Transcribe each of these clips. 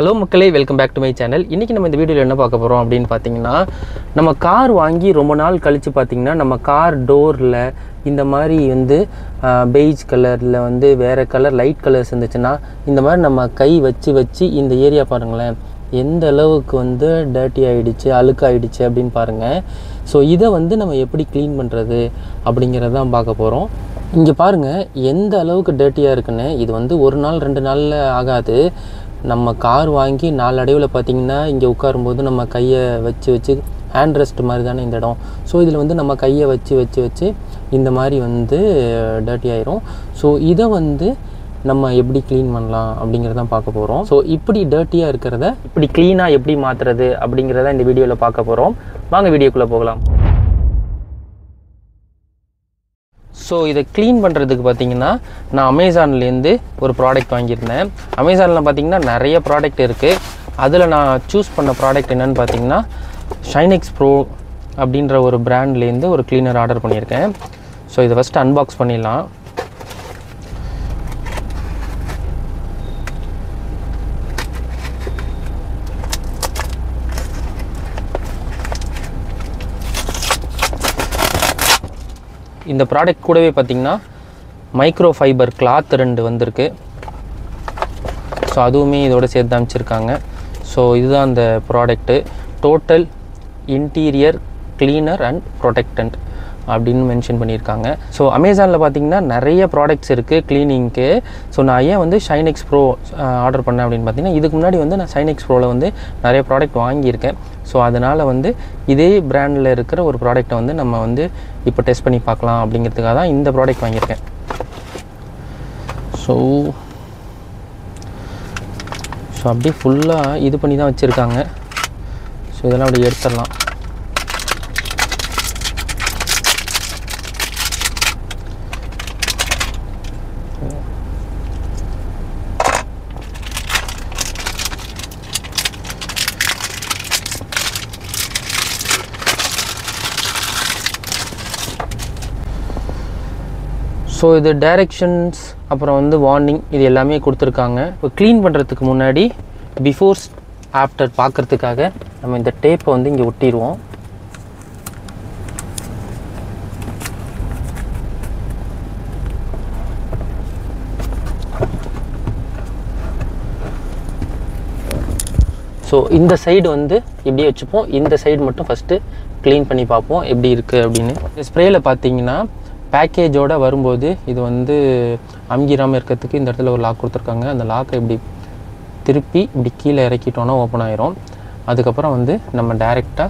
Hello மக்களே, welcome back to my channel. இன்றைக்கி நம்ம இந்த வீடியோவில் என்ன பார்க்க போகிறோம் அப்படின்னு பார்த்தீங்கன்னா, நம்ம கார் வாங்கி ரொம்ப நாள் கழித்து பார்த்திங்கன்னா நம்ம கார் டோரில் இந்த மாதிரி பெய்ஜ் கலரில் வேறு கலர் லைட் கலர்ஸ் இருந்துச்சுன்னா இந்த மாதிரி நம்ம கை வச்சு இந்த ஏரியா பாருங்களேன் எந்த அளவுக்கு டர்ட்டி ஆகிடுச்சு, அழுக்காகிடுச்சு அப்படின்னு பாருங்கள். ஸோ இதை நம்ம எப்படி க்ளீன் பண்ணுறது அப்படிங்கிறதான் பார்க்க போகிறோம். இங்கே பாருங்கள் எந்த அளவுக்கு டர்ட்டியாக இருக்குன்னு. இது ஒரு நாள் 2 நாளில் ஆகாது. நம்ம கார் வாங்கி நாளடைவில் பார்த்திங்கன்னா இங்கே உட்காரும்போது நம்ம கையை வச்சு ஹேண்ட் ரெஸ்ட் மாதிரி தானே இந்த இடம். ஸோ இதில் நம்ம கையை வச்சு இந்த மாதிரி டர்ட்டி ஆயிரும். ஸோ இதை நம்ம எப்படி க்ளீன் பண்ணலாம் அப்படிங்கிறதான் பார்க்க போகிறோம். ஸோ இப்படி டர்ட்டியாக இருக்கிறத இப்படி க்ளீனாக எப்படி மாற்றுறது அப்படிங்கிறத இந்த வீடியோவில் பார்க்க போகிறோம். வாங்க வீடியோக்குள்ளே போகலாம். ஸோ இதை க்ளீன் பண்ணுறதுக்கு பார்த்திங்கன்னா நான் அமேசான்லேருந்து ஒரு ப்ராடக்ட் வாங்கியிருந்தேன். அமேசானில் பார்த்திங்கன்னா நிறைய ப்ராடக்ட் இருக்குது. அதில் நான் சூஸ் பண்ண ப்ராடக்ட் என்னென்னு பார்த்திங்கன்னா ஷைனெக்ஸ் ப்ரோ அப்படின்ற ஒரு பிராண்ட்லேருந்து ஒரு க்ளீனர் ஆர்டர் பண்ணியிருக்கேன். ஸோ இதை ஃபஸ்ட்டு அன்பாக்ஸ் பண்ணிடலாம். இந்த ப்ராடக்ட் கூடவே பார்த்திங்கன்னா மைக்ரோ ஃபைபர் கிளாத் 2 வந்திருக்கு. ஸோ அதுவுமே இதோட சேர்த்து அமைச்சிருக்காங்க. ஸோ இதுதான் அந்த product, total interior cleaner and protectant அப்படின்னு மென்ஷன் பண்ணியிருக்காங்க. ஸோ அமேசானில் பார்த்திங்கன்னா நிறைய ப்ராடக்ட்ஸ் இருக்குது க்ளீனிங்க்கு. ஸோ நான் ஏன் ஷைனெக்ஸ் ப்ரோ ஆர்டர் பண்ணேன் அப்படின்னு பார்த்திங்கன்னா, இதுக்கு முன்னாடி நான் ஷைனெக்ஸ் ப்ரோவில் நிறைய ப்ராடக்ட் வாங்கியிருக்கேன். ஸோ அதனால் இதே பிராண்டில் இருக்கிற ஒரு ப்ராடக்டை நம்ம இப்போ டெஸ்ட் பண்ணி பார்க்கலாம் அப்படிங்கிறதுக்காக தான் இந்த ப்ராடக்ட் வாங்கியிருக்கேன். ஸோ அப்படியே ஃபுல்லாக இது பண்ணி தான் வச்சுருக்காங்க. ஸோ இதெல்லாம் அப்படியே எடுத்துடலாம். ஸோ இது டைரெக்ஷன்ஸ் அப்புறம் வார்னிங் இது எல்லாமே கொடுத்துருக்காங்க. இப்போ க்ளீன் பண்ணுறதுக்கு முன்னாடி பிஃபோர் ஆஃப்டர் பார்க்குறதுக்காக நம்ம இந்த டேப்பை இங்கே ஒட்டிடுவோம். ஸோ இந்த சைடு இப்படியே வச்சுப்போம். இந்த சைடு மட்டும் ஃபஸ்ட்டு க்ளீன் பண்ணி பார்ப்போம் எப்படி இருக்குது அப்படின்னு. ஸ்ப்ரேயில் பார்த்தீங்கன்னா பேக்கேஜோடு வரும்போது இது அமுங்கிராமல் இருக்கிறதுக்கு இந்த இடத்துல ஒரு லாக் கொடுத்துருக்காங்க. அந்த லாக்கை இப்படி திருப்பி இப்படி கீழே இறக்கிட்டோன்னா ஓப்பன் ஆயிரும். அதுக்கப்புறம் நம்ம டைரெக்டாக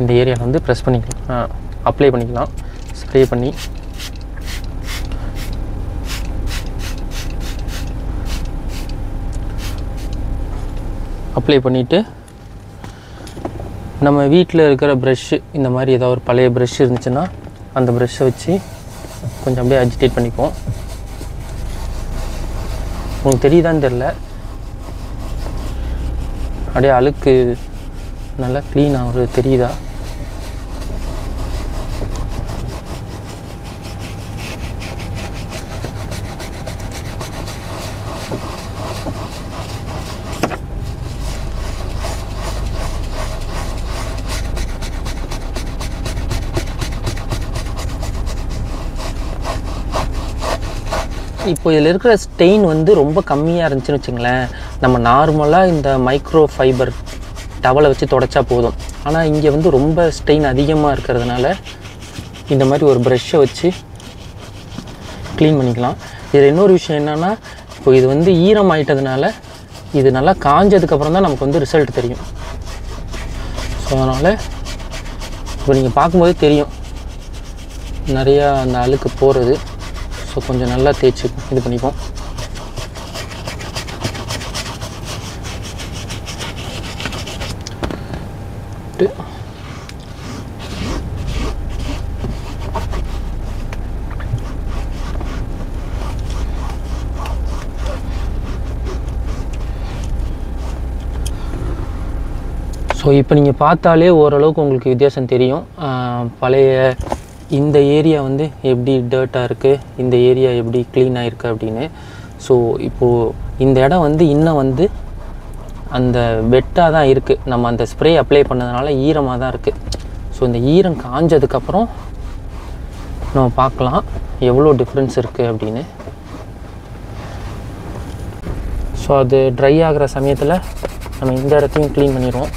இந்த ஏரியாவில் ப்ரெஸ் பண்ணிக்கலாம், அப்ளை பண்ணிக்கலாம். ஸ்ப்ரே பண்ணி அப்ளை பண்ணிவிட்டு நம்ம வீட்டில் இருக்கிற ப்ரெஷ்ஷு, இந்த மாதிரி ஏதாவது ஒரு பழைய ப்ரெஷ் இருந்துச்சுன்னா அந்த ப்ரெஷ்ஷை வச்சு கொஞ்சம் அப்படியே அஜிடேட் பண்ணிப்போம். உங்களுக்கு தெரியுதான்னு தெரில, அப்படியே அழுக்கு நல்லா க்ளீன் ஆகுறது தெரியுதா? இப்போ இதில் இருக்கிற ஸ்டெயின் ரொம்ப கம்மியாக இருந்துச்சுன்னு வச்சுங்களேன், நம்ம நார்மலாக இந்த மைக்ரோ ஃபைபர் டவலை வச்சு தொடச்சா போதும். ஆனால் இங்கே ரொம்ப ஸ்டெயின் அதிகமாக இருக்கிறதுனால இந்த மாதிரி ஒரு ப்ரெஷ்ஷை வச்சு க்ளீன் பண்ணிக்கலாம். இதில் இன்னொரு விஷயம் என்னென்னா, இப்போ இது ஈரம் ஆகிட்டதுனால இது நல்லா காஞ்சதுக்கப்புறம் தான் நமக்கு ரிசல்ட் தெரியும். ஸோ அதனால் இப்போ நீங்கள் பார்க்கும்போதே தெரியும் நிறையா அந்த அழுக்கு போகிறது. ஸோ கொஞ்சம் நல்லா தேய்ச்சி இது பண்ணிப்போம். ஸோ இப்போ நீங்கள் பார்த்தாலே ஓரளவுக்கு உங்களுக்கு வித்தியாசம் தெரியும். பழைய இந்த ஏரியா எப்படி டர்ட்டாக இருக்குது, இந்த ஏரியா எப்படி க்ளீன் ஆகிருக்கு அப்படின்னு. ஸோ இப்போது இந்த இடம் இன்னும் அந்த வெட்டாக தான் இருக்குது. நம்ம அந்த ஸ்ப்ரே அப்ளை பண்ணதுனால ஈரமாக தான் இருக்குது. ஸோ இந்த ஈரம் காஞ்சதுக்கப்புறம் நம்ம பார்க்கலாம் எவ்வளோ டிஃப்ரென்ஸ் இருக்குது அப்படின்னு. ஸோ அது ட்ரை ஆகிற சமயத்தில் நம்ம இந்த இடத்தையும் க்ளீன் பண்ணிடுவோம்.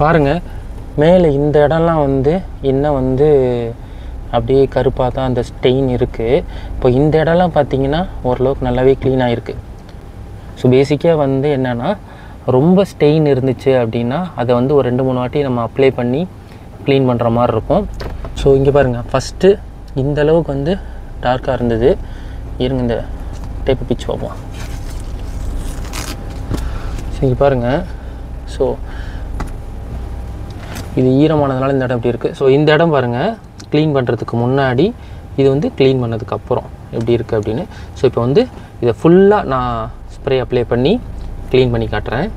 பாருங்கள், மேலே இந்த இடம்லாம் வந்து இன்னும் வந்து அப்படியே கருப்பாக தான் அந்த ஸ்டெயின் இருக்குது. இப்போ இந்த இடம்லாம் பார்த்திங்கன்னா ஓரளவுக்கு நல்லாவே க்ளீனாக இருக்குது. ஸோ பேசிக்காக வந்து என்னென்னா, ரொம்ப ஸ்டெயின் இருந்துச்சு அப்படின்னா அதை வந்து ஒரு 2-3 வாட்டி நம்ம அப்ளை பண்ணி க்ளீன் பண்ணுற மாதிரி இருக்கும். ஸோ இங்கே பாருங்கள், ஃபஸ்ட்டு இந்த அளவுக்கு வந்து டார்க்காக இருந்தது. இருங்க, இந்த டேப்பை பிச்சு பார்ப்போம். ஸோ இங்கே பாருங்கள், ஸோ இது ஈரமானதுனால இந்த இடம் எப்படி இருக்குது. ஸோ இந்த இடம் பாருங்கள், க்ளீன் பண்ணுறதுக்கு முன்னாடி, இது வந்து க்ளீன் பண்ணதுக்கப்புறம் எப்படி இருக்குது அப்படின்னு. ஸோ இப்போ வந்து இதை ஃபுல்லாக நான் ஸ்ப்ரே அப்ளை பண்ணி க்ளீன் பண்ணி காட்டுறேன்.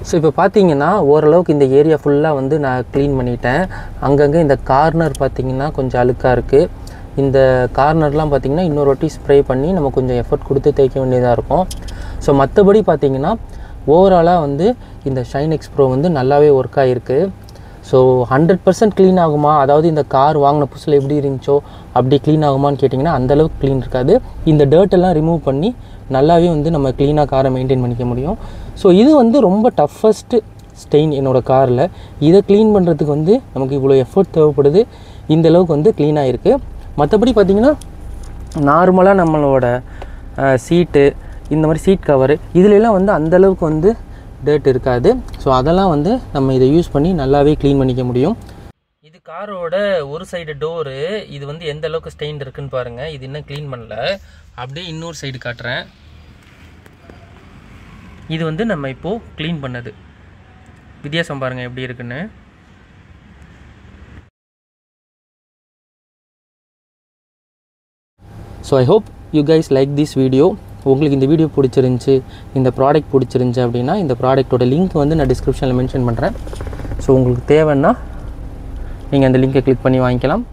ஸோ இப்போ பார்த்தீங்கன்னா ஓரளவுக்கு இந்த ஏரியா ஃபுல்லாக வந்து நான் க்ளீன் பண்ணிட்டேன். அங்கங்கே இந்த கார்னர் பார்த்திங்கன்னா கொஞ்சம் அழுக்காக இருக்குது. இந்த கார்னர்லாம் பார்த்திங்கன்னா இன்னொரு வாட்டி ஸ்ப்ரே பண்ணி நம்ம கொஞ்சம் எஃபர்ட் கொடுத்து தேய்க்க வேண்டியதாக இருக்கும். ஸோ மற்றபடி பார்த்திங்கன்னா ஓவராலாக வந்து இந்த ஷைன்-X Pro வந்து நல்லாவே ஒர்க் ஆகிருக்கு. ஸோ 100% க்ளீன் ஆகுமா, அதாவது இந்த கார் வாங்கின புதுசில் எப்படி இருந்துச்சோ அப்படி க்ளீன் ஆகுமான்னு கேட்டிங்கன்னா அந்தளவுக்கு க்ளீன் இருக்காது. இந்த டர்ட்டெல்லாம் ரிமூவ் பண்ணி நல்லாவே வந்து நம்ம க்ளீனாக காரை மெயின்டைன் பண்ணிக்க முடியும். ஸோ இது வந்து ரொம்ப டஃபஸ்ட்டு ஸ்டெயின் என்னோடய காரில். இதை க்ளீன் பண்ணுறதுக்கு வந்து நமக்கு இவ்வளோ எஃபர்ட் தேவைப்படுது. இந்தளவுக்கு வந்து க்ளீனாக இருக்குது. மற்றபடி பார்த்திங்கன்னா நார்மலாக நம்மளோட சீட்டு, இந்த மாதிரி சீட் கவரு, இதிலெல்லாம் வந்து அந்தளவுக்கு வந்து டர்ட் இருக்காது. ஸோ அதெல்லாம் வந்து நம்ம இதை யூஸ் பண்ணி நல்லாவே க்ளீன் பண்ணிக்க முடியும். இது காரோட ஒரு சைடு டோரு. இது வந்து எந்த அளவுக்கு ஸ்டெயின் இருக்குன்னு பாருங்கள். இது இன்னும் க்ளீன் பண்ணல. அப்படியே இன்னொரு சைடு காட்டுறேன். இது வந்து நம்ம இப்போது க்ளீன் பண்ணது. வித்தியாசம் பாருங்கள் எப்படி இருக்குன்னு. So I hope you guys like this video. உங்களுக்கு இந்த வீடியோ பிடிச்சிருந்துச்சி, இந்த ப்ராடக்ட் பிடிச்சிருந்துச்சி அப்படின்னா இந்த ப்ராடக்ட்டோட லிங்க் வந்து நான் டிஸ்கிரிப்ஷனில் மென்ஷன் பண்ணுறேன். ஸோ உங்களுக்கு தேவைன்னா நீங்கள் அந்த லிங்கை கிளிக் பண்ணி வாங்கிக்கலாம்.